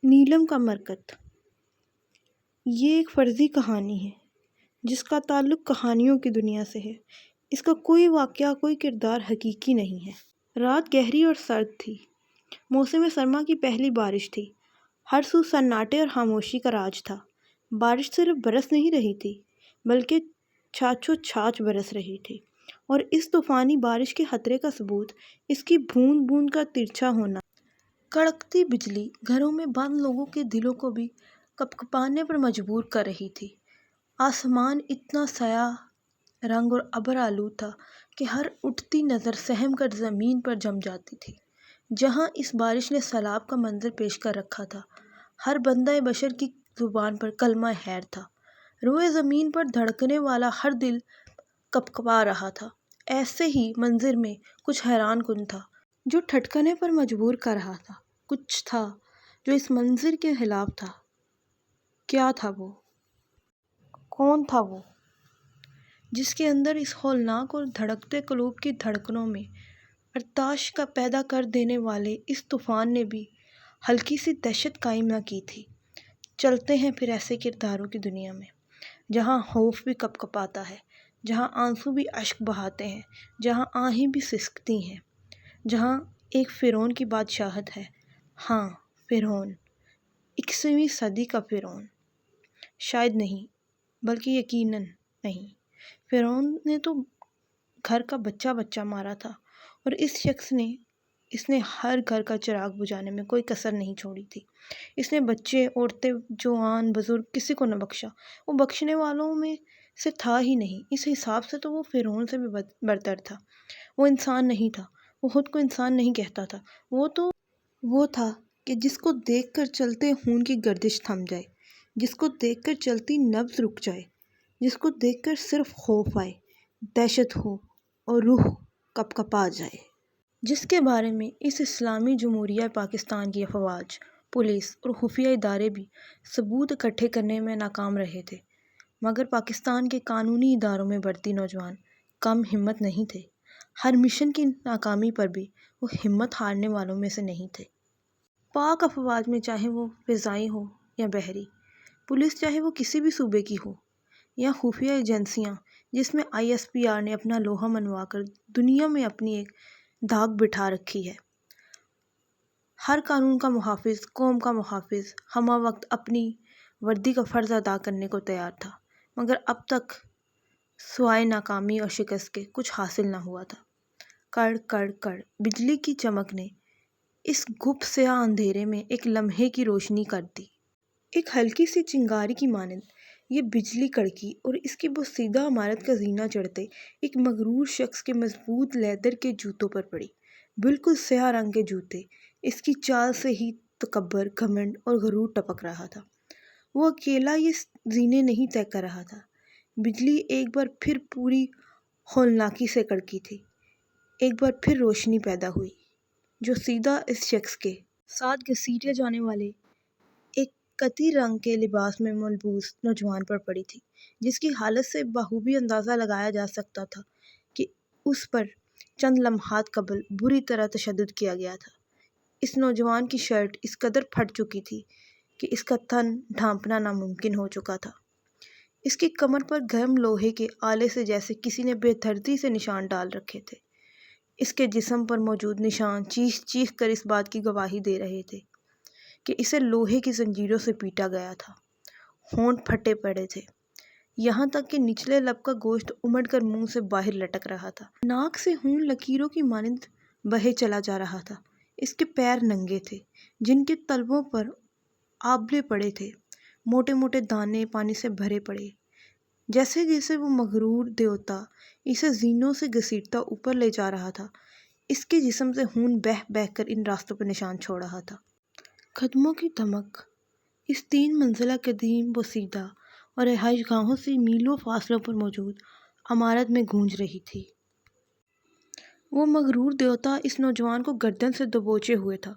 نیلم کا مرکز یہ ایک فرضی کہانی ہے جس کا تعلق کہانیوں کی دنیا سے ہے۔ اس کا کوئی واقعہ، کوئی کردار حقیقی نہیں ہے۔ رات گہری اور سرد تھی۔ موسم سرما کی پہلی بارش تھی۔ ہر سو سناٹے اور خاموشی کا راج تھا۔ بارش صرف برس نہیں رہی تھی بلکہ چھاچو چھاچ برس رہی تھی، اور اس طوفانی بارش کے خطرے کا ثبوت اس کی بوند بوند کا ترچھا ہونا۔ کڑکتی بجلی گھروں میں بند لوگوں کے دلوں کو بھی کپکپانے پر مجبور کر رہی تھی۔ آسمان اتنا سیاہ رنگ اور ابر آلود تھا کہ ہر اٹھتی نظر سہم کر زمین پر جم جاتی تھی جہاں اس بارش نے سیلاب کا منظر پیش کر رکھا تھا۔ ہر بندہ بشر کی زبان پر کلمہ خیر تھا۔ روئے زمین پر دھڑکنے والا ہر دل کپکپا رہا تھا۔ ایسے ہی منظر میں کچھ حیران کن تھا جو ٹھٹکنے پر مجبور کر رہا تھا۔ کچھ تھا جو اس منظر کے خلاف تھا۔ کیا تھا وہ؟ کون تھا وہ جس کے اندر اس ہولناک اور دھڑکتے قلوب کی دھڑکنوں میں ارتعاش کا پیدا کر دینے والے اس طوفان نے بھی ہلکی سی دہشت قائم نہ کی تھی؟ چلتے ہیں پھر ایسے کرداروں کی دنیا میں جہاں خوف بھی کپکپاتا ہے، جہاں آنسو بھی اشک بہاتے ہیں، جہاں آہیں بھی سسکتی ہیں، جہاں ایک فرعون کی بادشاہت ہے۔ ہاں، فرعون، 21ویں صدی کا فرعون۔ شاید نہیں، بلکہ یقیناً نہیں۔ فرعون نے تو گھر کا بچہ بچہ مارا تھا، اور اس نے ہر گھر کا چراغ بجھانے میں کوئی کسر نہیں چھوڑی تھی۔ اس نے بچے، عورتیں، جوان، بزرگ، کسی کو نہ بخشا۔ وہ بخشنے والوں میں سے تھا ہی نہیں۔ اس حساب سے تو وہ فرعون سے بھی برتر تھا۔ وہ انسان نہیں تھا، وہ خود کو انسان نہیں کہتا تھا۔ وہ تھا کہ جس کو دیکھ کر چلتے خون کی گردش تھم جائے، جس کو دیکھ کر چلتی نبض رک جائے، جس کو دیکھ کر صرف خوف آئے، دہشت ہو اور روح کپکپا جائے، جس کے بارے میں اس اسلامی جمہوریہ پاکستان کی افواج، پولیس اور خفیہ ادارے بھی ثبوت اکٹھے کرنے میں ناکام رہے تھے، مگر پاکستان کے قانونی اداروں میں بھرتی نوجوان کم ہمت نہیں تھے۔ ہر مشن کی ناکامی پر بھی وہ ہمت ہارنے والوں میں سے نہیں تھے۔ پاک افواج میں چاہے وہ فضائی ہو یا بحری، پولیس چاہے وہ کسی بھی صوبے کی ہو، یا خفیہ ایجنسیاں جس میں ISPR نے اپنا لوہا منوا کر دنیا میں اپنی ایک دھاک بٹھا رکھی ہے، ہر قانون کا محافظ، قوم کا محافظ ہمہ وقت اپنی وردی کا فرض ادا کرنے کو تیار تھا، مگر اب تک سوائے ناکامی اور شکست کے کچھ حاصل نہ ہوا تھا۔ کڑ کڑ کڑ بجلی کی چمک نے اس گپ سیاہ اندھیرے میں ایک لمحے کی روشنی کر دی۔ ایک ہلکی سی چنگاری کی مانند یہ بجلی کڑکی اور اس کی بوسیدہ عمارت کا زینہ چڑھتے ایک مغرور شخص کے مضبوط لیدر کے جوتوں پر پڑی، بالکل سیاہ رنگ کے جوتے۔ اس کی چال سے ہی تکبر، گھمنڈ اور غرور ٹپک رہا تھا۔ وہ اکیلا یہ زینے نہیں طے کر رہا تھا۔ بجلی ایک بار پھر پوری ہولناکی سے کڑکی تھی۔ ایک بار پھر روشنی پیدا ہوئی جو سیدھا اس شخص کے ساتھ گھسیٹے جانے والے ایک قطعی رنگ کے لباس میں ملبوس نوجوان پر پڑی تھی، جس کی حالت سے بخوبی اندازہ لگایا جا سکتا تھا کہ اس پر چند لمحات قبل بری طرح تشدد کیا گیا تھا۔ اس نوجوان کی شرٹ اس قدر پھٹ چکی تھی کہ اس کا تن ڈھانپنا ناممکن ہو چکا تھا۔ اس کی کمر پر گرم لوہے کے آلے سے جیسے کسی نے بے دردی سے نشان ڈال رکھے تھے۔ اس کے جسم پر موجود نشان چیخ چیخ کر اس بات کی گواہی دے رہے تھے کہ اسے لوہے کی زنجیروں سے پیٹا گیا تھا۔ ہونٹ پھٹے پڑے تھے، یہاں تک کہ نچلے لب کا گوشت امڑ کر منہ سے باہر لٹک رہا تھا۔ ناک سے خون لکیروں کی مانند بہے چلا جا رہا تھا۔ اس کے پیر ننگے تھے جن کے تلووں پر آبلے پڑے تھے، موٹے موٹے دانے پانی سے بھرے پڑے، جیسے جیسے وہ مغرور دیوتا اسے زینوں سے گھسیٹتا اوپر لے جا رہا تھا، اس کے جسم سے خون بہہ بہہ کر ان راستوں پر نشان چھوڑ رہا تھا۔ قدموں کی دھمک اس 3 منزلہ قدیم بوسیدہ اور رہائش گاہوں سے میلوں فاصلوں پر موجود عمارت میں گونج رہی تھی۔ وہ مغرور دیوتا اس نوجوان کو گردن سے دبوچے ہوئے تھا،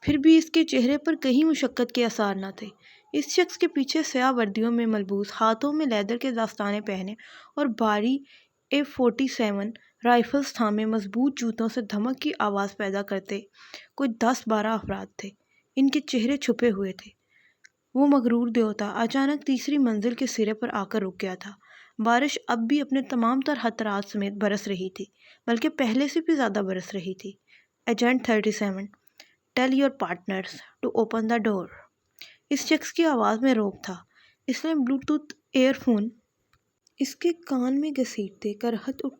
پھر بھی اس کے چہرے پر کہیں مشقت کے آثار نہ تھے۔ اس شخص کے پیچھے سیاہ وردیوں میں ملبوس، ہاتھوں میں لیدر کے دستانے پہنے اور بھاری AK-47 رائفلز تھامے مضبوط جوتوں سے دھمک کی آواز پیدا کرتے کوئی 10-12 افراد تھے۔ ان کے چہرے چھپے ہوئے تھے۔ وہ مغرور دیوتا اچانک تیسری منزل کے سرے پر آ کر رک گیا تھا۔ بارش اب بھی اپنے تمام تر خطرات سمیت برس رہی تھی، بلکہ پہلے سے بھی زیادہ برس رہی تھی۔ Agent 37، tell your partners to open the door. اس شخص کی آواز میں روب تھا۔ اس نے بلوٹوتھ ایئر فون اس کے کان میں گھسیٹتے کرہت اور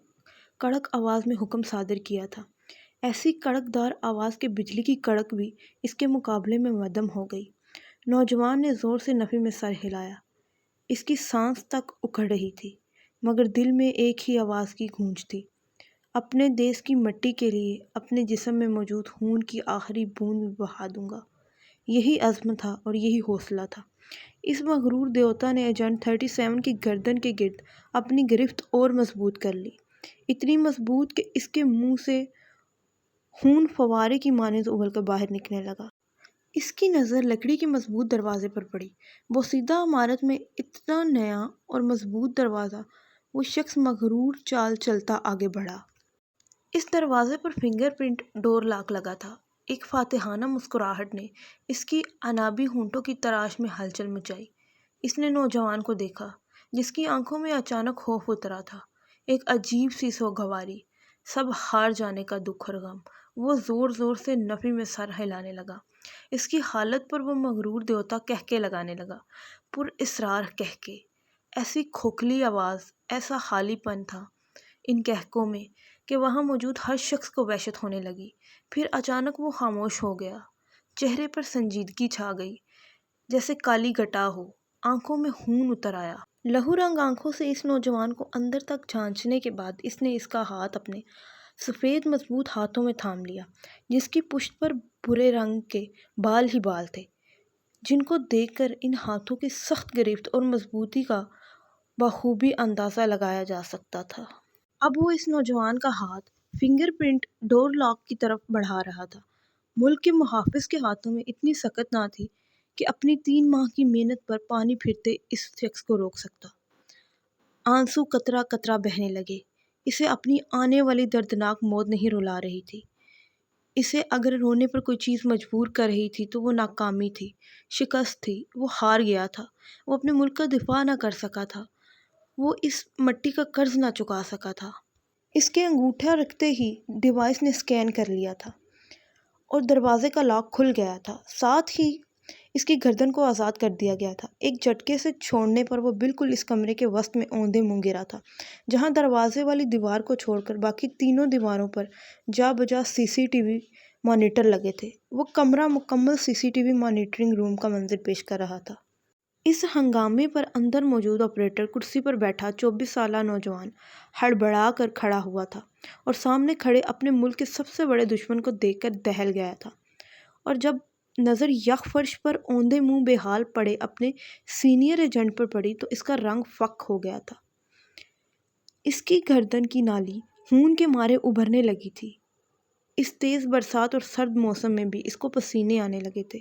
کڑک آواز میں حکم صادر کیا تھا۔ ایسی کڑک دار آواز کہ بجلی کی کڑک بھی اس کے مقابلے میں مدھم ہو گئی۔ نوجوان نے زور سے نفی میں سر ہلایا۔ اس کی سانس تک اکھڑ رہی تھی، مگر دل میں ایک ہی آواز کی گونج تھی، اپنے دیس کی مٹی کے لیے اپنے جسم میں موجود خون کی آخری بوند بھی بہا دوں گا۔ یہی عزم تھا اور یہی حوصلہ تھا۔ اس مغرور دیوتا نے ایجنٹ 37 کی گردن کے گرد اپنی گرفت اور مضبوط کر لی، اتنی مضبوط کہ اس کے منہ سے خون فوارے کی مانند ابل کر باہر نکلنے لگا۔ اس کی نظر لکڑی کے مضبوط دروازے پر پڑی۔ بوسیدہ عمارت میں اتنا نیا اور مضبوط دروازہ۔ وہ شخص مغرور چال چلتا آگے بڑھا۔ اس دروازے پر فنگر پرنٹ ڈور لاک لگا تھا۔ ایک فاتحانہ مسکراہٹ نے اس کی انابی ہونٹوں کی تراش میں ہلچل مچائی۔ اس نے نوجوان کو دیکھا، جس کی آنکھوں میں اچانک خوف اترا تھا، ایک عجیب سی سوگواری، سب ہار جانے کا دکھ اور غم۔ وہ زور زور سے نفی میں سر ہلانے لگا۔ اس کی حالت پر وہ مغرور دیوتا کہکے لگانے لگا، پر اسرار کہکے۔ ایسی کھوکھلی آواز، ایسا خالی پن تھا ان کہکوں میں کہ وہاں موجود ہر شخص کو وحشت ہونے لگی۔ پھر اچانک وہ خاموش ہو گیا۔ چہرے پر سنجیدگی چھا گئی، جیسے کالی گھٹا ہو۔ آنکھوں میں خون اتر آیا۔ لہو رنگ آنکھوں سے اس نوجوان کو اندر تک جھانچنے کے بعد اس نے اس کا ہاتھ اپنے سفید مضبوط ہاتھوں میں تھام لیا، جس کی پشت پر بھورے رنگ کے بال ہی بال تھے، جن کو دیکھ کر ان ہاتھوں کی سخت گرفت اور مضبوطی کا بخوبی اندازہ لگایا جا سکتا تھا۔ اب وہ اس نوجوان کا ہاتھ فنگر پرنٹ ڈور لاک کی طرف بڑھا رہا تھا۔ ملک کے محافظ کے ہاتھوں میں اتنی سکت نہ تھی کہ اپنی 3 ماہ کی محنت پر پانی پھرتے اس شخص کو روک سکتا۔ آنسو قطرہ قطرہ بہنے لگے۔ اسے اپنی آنے والی دردناک موت نہیں رلا رہی تھی۔ اسے اگر رونے پر کوئی چیز مجبور کر رہی تھی تو وہ ناکامی تھی، شکست تھی۔ وہ ہار گیا تھا۔ وہ اپنے ملک کا دفاع نہ کر سکا تھا۔ وہ اس مٹی کا قرض نہ چکا سکا تھا۔ اس کے انگوٹھا رکھتے ہی ڈیوائس نے اسکین کر لیا تھا اور دروازے کا لاک کھل گیا تھا۔ ساتھ ہی اس کی گردن کو آزاد کر دیا گیا تھا۔ ایک جھٹکے سے چھوڑنے پر وہ بالکل اس کمرے کے وسط میں اوندے منہ گرا تھا، جہاں دروازے والی دیوار کو چھوڑ کر باقی تینوں دیواروں پر جا بجا CCTV مانیٹر لگے تھے۔ وہ کمرہ مکمل CCTV مانیٹرنگ روم کا منظر پیش کر رہا تھا۔ اس ہنگامے پر اندر موجود آپریٹر کرسی پر بیٹھا 24 سالہ نوجوان ہڑبڑا کر کھڑا ہوا تھا اور سامنے کھڑے اپنے ملک کے سب سے بڑے دشمن کو دیکھ کر دہل گیا تھا، اور جب نظر یک فرش پر اوندے منہ بے حال پڑے اپنے سینئر ایجنٹ پر پڑی تو اس کا رنگ فک ہو گیا تھا۔ اس کی گردن کی نالی خون کے مارے ابھرنے لگی تھی۔ اس تیز برسات اور سرد موسم میں بھی اس کو پسینے آنے لگے تھے۔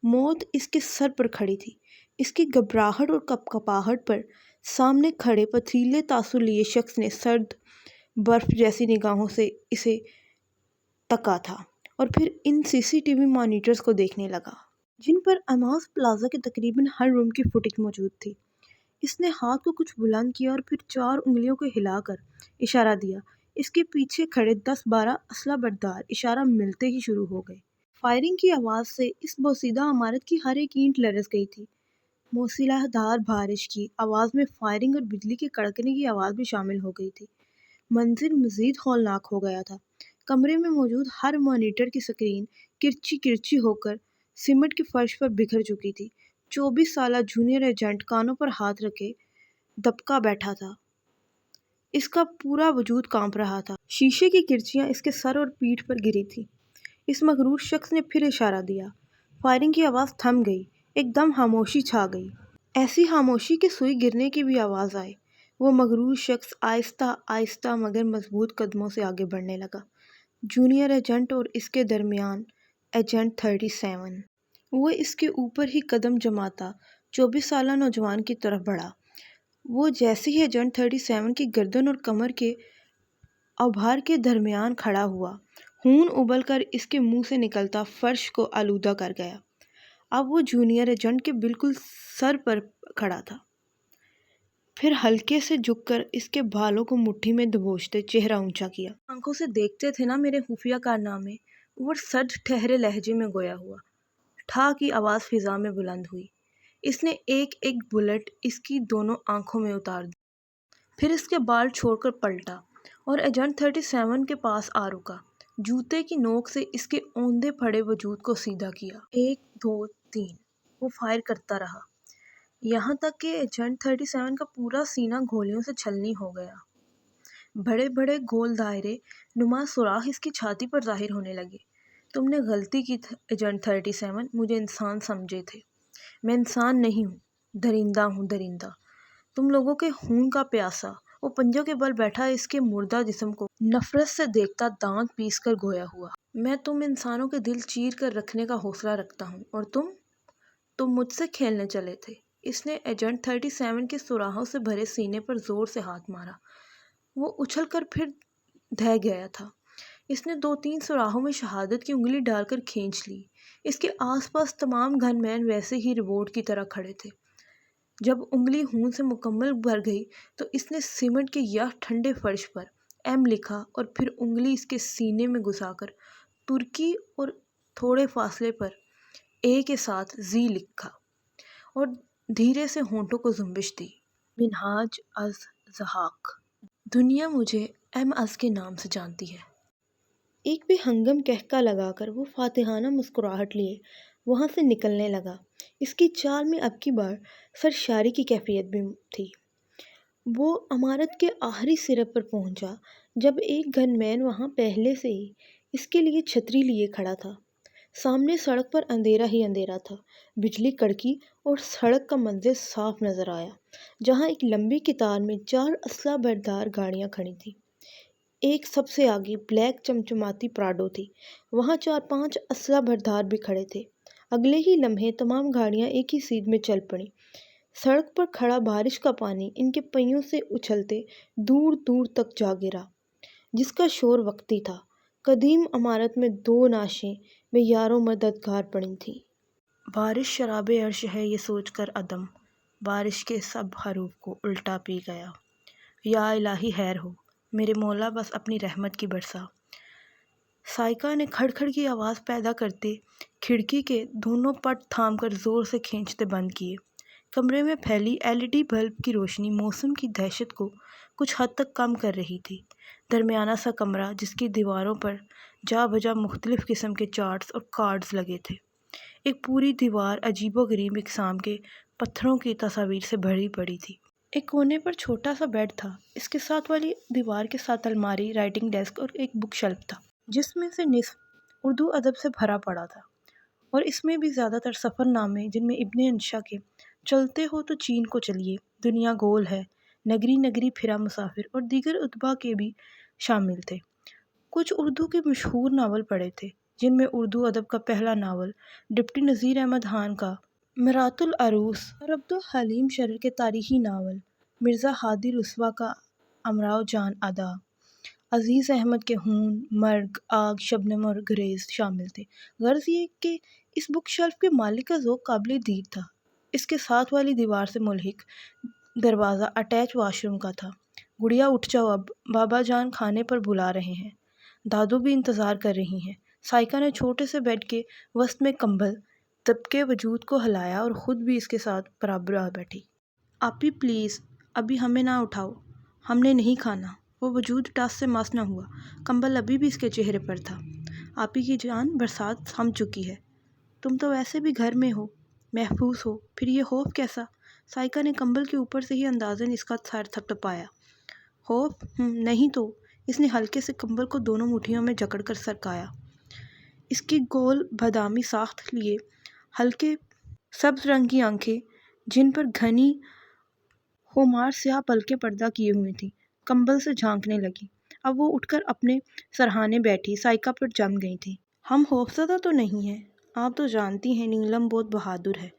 موت اس کے سر پر کھڑی تھی۔ اس کی گھبراہٹ اور کپکپاہٹ پر سامنے کھڑے پتھریلے تاثر لیے شخص نے سرد برف جیسی نگاہوں سے اسے تکا تھا، اور پھر ان CCTV مانیٹرز کو دیکھنے لگا، جن پر ایماؤس پلازا کے تقریباً ہر روم کی فوٹیج موجود تھی۔ اس نے ہاتھ کو کچھ بلند کیا اور پھر 4 انگلیوں کو ہلا کر اشارہ دیا۔ اس کے پیچھے کھڑے 10-12 اسلحہ بردار اشارہ ملتے ہی شروع ہو گئے۔ فائرنگ کی آواز سے اس بوسیدہ عمارت کی ہر ایک اینٹ لرز گئی تھی۔ موسیلا دھار بارش کی آواز میں فائرنگ اور بجلی کے کڑکنے کی آواز بھی شامل ہو گئی تھی۔ منظر مزید ہولناک ہو گیا تھا۔ کمرے میں موجود ہر مانیٹر کی سکرین کرچی کرچی ہو کر سیمنٹ کے فرش پر بکھر چکی تھی۔ 24 سالہ جونیئر ایجنٹ کانوں پر ہاتھ رکھے دبکا بیٹھا تھا۔ اس کا پورا وجود کانپ رہا تھا۔ شیشے کی کرچیاں اس کے سر اور پیٹھ پر گری تھیں۔ اس مغرور شخص نے پھر اشارہ دیا۔ فائرنگ کی آواز تھم گئی۔ ایک دم خاموشی چھا گئی، ایسی خاموشی کہ سوئی گرنے کی بھی آواز آئے۔ وہ مغرور شخص آہستہ آہستہ مگر مضبوط قدموں سے آگے بڑھنے لگا۔ جونیئر ایجنٹ اور اس کے درمیان ایجنٹ 37۔ وہ اس کے اوپر ہی قدم جماتا 24 سالہ نوجوان کی طرف بڑھا۔ وہ جیسے ہی ایجنٹ 37 کی گردن اور کمر کے آبھار کے درمیان کھڑا ہوا، خون ابل کر اس کے منہ سے نکلتا فرش کو آلودہ کر گیا۔ اب وہ جونیئر ایجنٹ کے بالکل سر پر کھڑا تھا، پھر ہلکے سے جھک کر اس کے بالوں کو مٹھی میں دبوچتے چہرہ اونچا کیا۔ آنکھوں سے دیکھتے تھے نا میرے خفیہ کارنامے، اوور سرد ٹھہرے لہجے میں گویا ہوا۔ ٹھا کی آواز فضا میں بلند ہوئی۔ اس نے ایک ایک بلٹ اس کی دونوں آنکھوں میں اتار دی، پھر اس کے بال چھوڑ کر پلٹا اور ایجنٹ 37 کے پاس آ رکا۔ جوتے کی نوک سے اس کے اوندھے پھڑے وجود کو سیدھا کیا۔ 1 2 3 وہ فائر کرتا رہا، یہاں تک کہ ایجنٹ 37 کا پورا سینہ گولیوں سے چھلنی ہو گیا۔ بڑے بڑے گول دائرے نما سوراخ اس کی چھاتی پر ظاہر ہونے لگے۔ تم نے غلطی کی ایجنٹ 37، مجھے انسان سمجھے تھے۔ میں انسان نہیں ہوں، درندہ ہوں، درندہ۔ تم لوگوں کے خون کا پیاسا۔ وہ پنجوں کے بل بیٹھا اس کے مردہ جسم کو نفرت سے دیکھتا دانت پیس کر گویا ہوا۔ میں تم انسانوں کے دل چیر کر رکھنے کا حوصلہ رکھتا ہوں، اور تم مجھ سے کھیلنے چلے تھے۔ اس نے ایجنٹ 37 کے سوراخوں سے بھرے سینے پر زور سے ہاتھ مارا۔ وہ اچھل کر پھر دہ گیا تھا۔ اس نے 2-3 سوراخوں میں شہادت کی انگلی ڈال کر کھینچ لی۔ اس کے آس پاس تمام گن مین ویسے ہی روبوٹ کی طرح کھڑے تھے۔ جب انگلی خون سے مکمل بھر گئی تو اس نے سیمنٹ کے یا ٹھنڈے فرش پر ایم لکھا اور پھر انگلی اس کے سینے میں گھسا کر ترکی اور تھوڑے فاصلے پر اے کے ساتھ زی لکھا اور دھیرے سے ہونٹوں کو زنبش دی۔ منہاج از ضحاک۔ دنیا مجھے ایم از کے نام سے جانتی ہے۔ ایک بے ہنگم کہکا لگا کر وہ فاتحانہ مسکراہٹ لیے وہاں سے نکلنے لگا۔ اس کی چال میں اب کی بار سرشاری کی کیفیت بھی تھی۔ وہ عمارت کے آخری سرے پر پہنچا جب ایک گن مین وہاں پہلے سے ہی اس کے لیے چھتری لیے کھڑا تھا۔ سامنے سڑک پر اندھیرا ہی اندھیرا تھا، بجلی کڑکی اور سڑک کا منظر صاف نظر آیا، جہاں ایک لمبی قطار میں 4 اسلحہ بردار گاڑیاں کھڑی تھیں۔ ایک سب سے آگے بلیک چمچماتی پراڈو تھی، وہاں 4-5 اسلحہ بردار بھی کھڑے تھے۔ اگلے ہی لمحے تمام گاڑیاں ایک ہی سیدھ میں چل پڑیں۔ سڑک پر کھڑا بارش کا پانی ان کے پہیوں سے اچھلتے دور دور تک جا گرا، جس کا شور وقتی تھا۔ قدیم عمارت میں 2 نعشیں بے یار و مددگار پڑی تھیں۔ بارش شراب عرش ہے یہ سوچ کر عدم بارش کے سب حروف کو الٹا پی گیا۔ یا الہی خیر ہو، میرے مولا بس اپنی رحمت کی برسا۔ سائکا نے کھڑ کھڑ کی آواز پیدا کرتے کھڑکی کے دونوں پٹ تھام کر زور سے کھینچتے بند کیے۔ کمرے میں پھیلی LED بلب کی روشنی موسم کی دہشت کو کچھ حد تک کم کر رہی تھی۔ درمیانہ سا کمرہ جس کی دیواروں پر جا بجا مختلف قسم کے چارٹس اور کارڈز لگے تھے۔ ایک پوری دیوار عجیب و غریب اقسام کے پتھروں کی تصاویر سے بھری پڑی تھی۔ ایک کونے پر چھوٹا سا بیڈ تھا، اس کے ساتھ والی دیوار کے ساتھ الماری، رائٹنگ ڈیسک اور ایک بک شیلف تھا، جس میں سے نصف اردو ادب سے بھرا پڑا تھا، اور اس میں بھی زیادہ تر سفر نامے جن میں ابن انشا کے چلتے ہو تو چین کو چلیے، دنیا گول ہے، نگری نگری پھرا مسافر اور دیگر ادبا کے بھی شامل تھے۔ کچھ اردو کے مشہور ناول پڑھے تھے، جن میں اردو ادب کا پہلا ناول ڈپٹی نذیر احمد خان کا مرات العروس اور عبدالحلیم شرر کے تاریخی ناول مرزا ہادی رسوا کا امراؤ جان ادا، عزیز احمد کے خون، مرگ، آگ، شبنم اور گریز شامل تھے۔ غرض یہ کہ اس بک شیلف کے مالک کا ذوق قابل دید تھا۔ اس کے ساتھ والی دیوار سے ملحق دروازہ اٹیچ واش روم کا تھا۔ گڑیا اٹھ جاؤ، اب بابا جان کھانے پر بلا رہے ہیں، دادو بھی انتظار کر رہی ہیں۔ سائکا نے چھوٹے سے بیڈ کے وسط میں کمبل دبکے وجود کو ہلایا اور خود بھی اس کے ساتھ برابر آ بیٹھی۔ آپی پلیز ابھی ہمیں نہ اٹھاؤ، ہم نے نہیں کھانا۔ وہ وجود ٹس سے مس نہ ہوا، کمبل ابھی بھی اس کے چہرے پر تھا۔ آپی کی جان، برسات تھم چکی ہے، تم تو ویسے بھی گھر میں ہو، محفوظ ہو، پھر یہ خوف کیسا؟ سائکا نے کمبل کے اوپر سے ہی اندازاً اس کا سر تھپتپایا۔ خوف؟ نہیں تو۔ اس نے ہلکے سے کمبل کو دونوں مٹھیوں میں جکڑ کر سرکایا۔ اس کی گول بادامی ساخت لیے ہلکے سبز رنگ کی آنکھیں، جن پر گھنی خمار سیاہ پلکیں پردہ کیے ہوئے تھیں، کمبل سے جھانکنے لگی۔ اب وہ اٹھ کر اپنے سرہانے بیٹھی سائکا پر جم گئی تھی۔ ہم خوفزدہ تو نہیں ہیں، آپ تو جانتی ہیں نیلم بہت بہادر ہے۔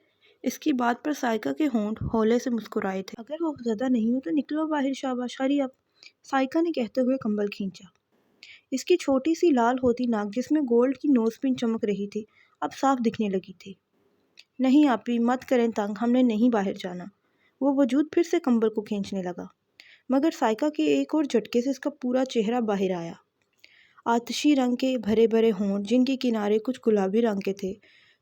اس کی بات پر سائکا کے ہونٹ ہولے سے مسکرائے تھے۔ اگر خوفزدہ نہیں ہو تو نکلو باہر، شاباش، ہری اب، سائکا نے کہتے ہوئے کمبل کھینچا۔ اس کی چھوٹی سی لال ہوتی ناک جس میں گولڈ کی نوز پن چمک رہی تھی اب صاف دکھنے لگی تھی۔ نہیں آپی، مت کریں تنگ، ہم نے نہیں باہر جانا۔ وہ وجود پھر سے کمبل کو کھینچنے لگا، مگر سائیکا کے ایک اور جھٹکے سے اس کا پورا چہرہ باہر آیا۔ آتشی رنگ کے بھرے بھرے ہونٹ، جن کے کنارے کچھ گلابی رنگ کے تھے،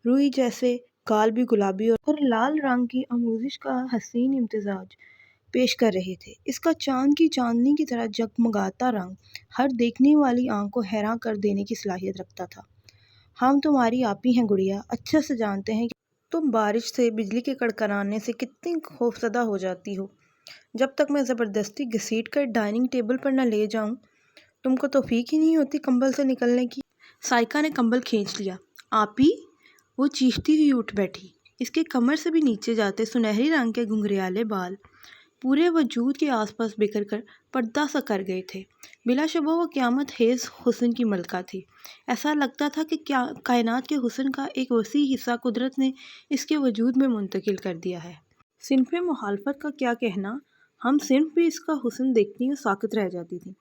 روئی جیسے گال بھی گلابی اور لال رنگ کی آمیزش کا حسین امتزاج پیش کر رہے تھے۔ اس کا چاند کی چاندنی کی طرح جگمگاتا رنگ ہر دیکھنے والی آنکھ کو حیران کر دینے کی صلاحیت رکھتا تھا۔ ہم تمہاری آپی ہیں گڑیا، اچھے سے جانتے ہیں کہ تم بارش سے، بجلی کے کڑکڑانے سے کتنی خوفزدہ ہو جاتی ہو۔ جب تک میں زبردستی گھسیٹ کر ڈائننگ ٹیبل پر نہ لے جاؤں، تم کو توفیق ہی نہیں ہوتی کمبل سے نکلنے کی۔ سائیکا نے کمبل کھینچ لیا۔ آپی، وہ چیختی ہوئی اٹھ بیٹھی۔ اس کے کمر سے بھی نیچے جاتے سنہری رنگ کے گھنگریالے بال پورے وجود کے آس پاس بکھر کر پردہ سا کر گئے تھے۔ بلا شبہ وہ قیامت خیز حسن کی ملکہ تھی۔ ایسا لگتا تھا کہ کائنات کے حسن کا ایک وسیع حصہ قدرت نے اس کے وجود میں منتقل کر دیا ہے۔ صنف مخالفت کا کیا کہنا، ہم صنف بھی اس کا حسن دیکھتی اور ساکت رہ جاتی تھیں۔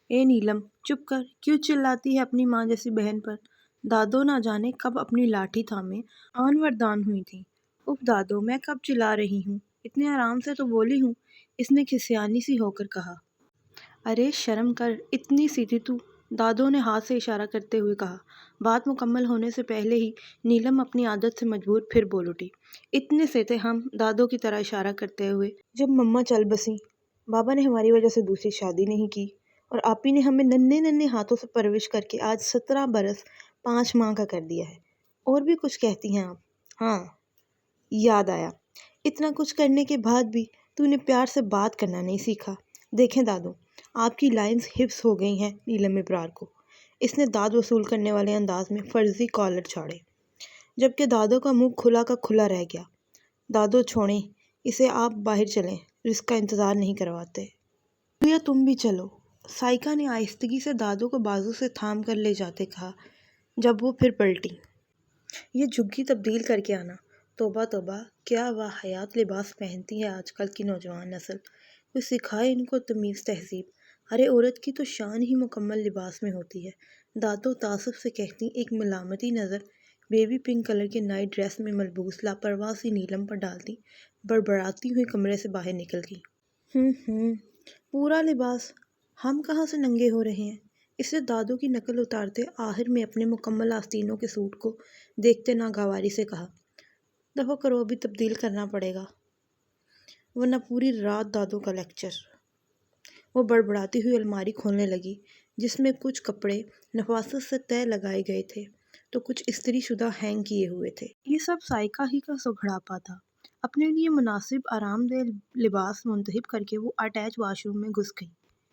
اے نیلم، چپ کر، کیوں چلاتی ہے اپنی ماں جیسی بہن پر؟ دادو نہ جانے کب اپنی لاٹھی تھامے آن وردان ہوئی تھیں۔ اف دادو، میں کب چلا رہی ہوں، اتنے آرام سے تو بولی ہوں، اس نے کھسیانی سی ہو کر کہا۔ ارے شرم کر، اتنی سی تھی تو، دادو نے ہاتھ سے اشارہ کرتے ہوئے کہا۔ بات مکمل ہونے سے پہلے ہی نیلم اپنی عادت سے مجبور پھر بول اٹھی۔ اتنے سے تھے ہم، دادو کی طرح اشارہ کرتے ہوئے، جب مما چل بسیں۔ بابا نے ہماری وجہ سے دوسری شادی نہیں کی، اور آپی نے ہمیں ننھے ننھے ہاتھوں سے پرورش کر کے آج 17 برس 5 ماہ کا کر دیا ہے۔ اور بھی کچھ کہتی ہیں آپ؟ ہاں، یاد آیا، اتنا کچھ کرنے کے بعد بھی تو نے پیار سے بات کرنا نہیں سیکھا۔ دیکھیں دادو، آپ کی لائنز حفظ ہو گئی ہیں۔ نیلم ابرار کو اس نے داد وصول کرنے والے انداز میں فرضی کالر چھاڑے، جبکہ دادو کا منہ کھلا کا کھلا رہ گیا۔ دادو چھوڑیں اسے، آپ باہر چلیں، رزق کا انتظار نہیں کرواتے۔ یا تم بھی چلو، سائیکا نے آہستگی سے دادو کو بازو سے تھام کر لے جاتے کہا، جب وہ پھر پلٹی۔ یہ جھگی تبدیل کر کے آنا، توبہ توبہ، کیا واحیات لباس پہنتی ہے آج کل کی نوجوان نسل۔ کوئی سکھائے ان کو تمیز تہذیب۔ ارے عورت کی تو شان ہی مکمل لباس میں ہوتی ہے۔ دادو تعصب سے کہتی، ایک ملامتی نظر بیبی پنک کلر کے نائٹ ڈریس میں ملبوس لاپرواہ سی نیلم پر ڈالتی، بڑبڑاتی ہوئی کمرے سے باہر نکل گئی۔ پورا لباس، ہم کہاں سے ننگے ہو رہے ہیں؟ اس سے دادو کی نقل اتارتے آخر میں اپنے مکمل آستینوں کے سوٹ کو دیکھتے ناگواری سے کہا، دفع کرو، ابھی تبدیل کرنا پڑے گا، ورنہ پوری رات دادو کا لیکچر۔ وہ بڑبڑاتی ہوئی الماری کھولنے لگی، جس میں کچھ کپڑے نفاست سے تہہ لگائے گئے تھے تو کچھ استری شدہ ہینگ کیے ہوئے تھے۔ یہ سب سائیکا ہی کا سگڑاپا تھا۔ اپنے لیے مناسب آرام دہ لباس منتخب کر کے وہ اٹیچ واش روم میں گھس گئی۔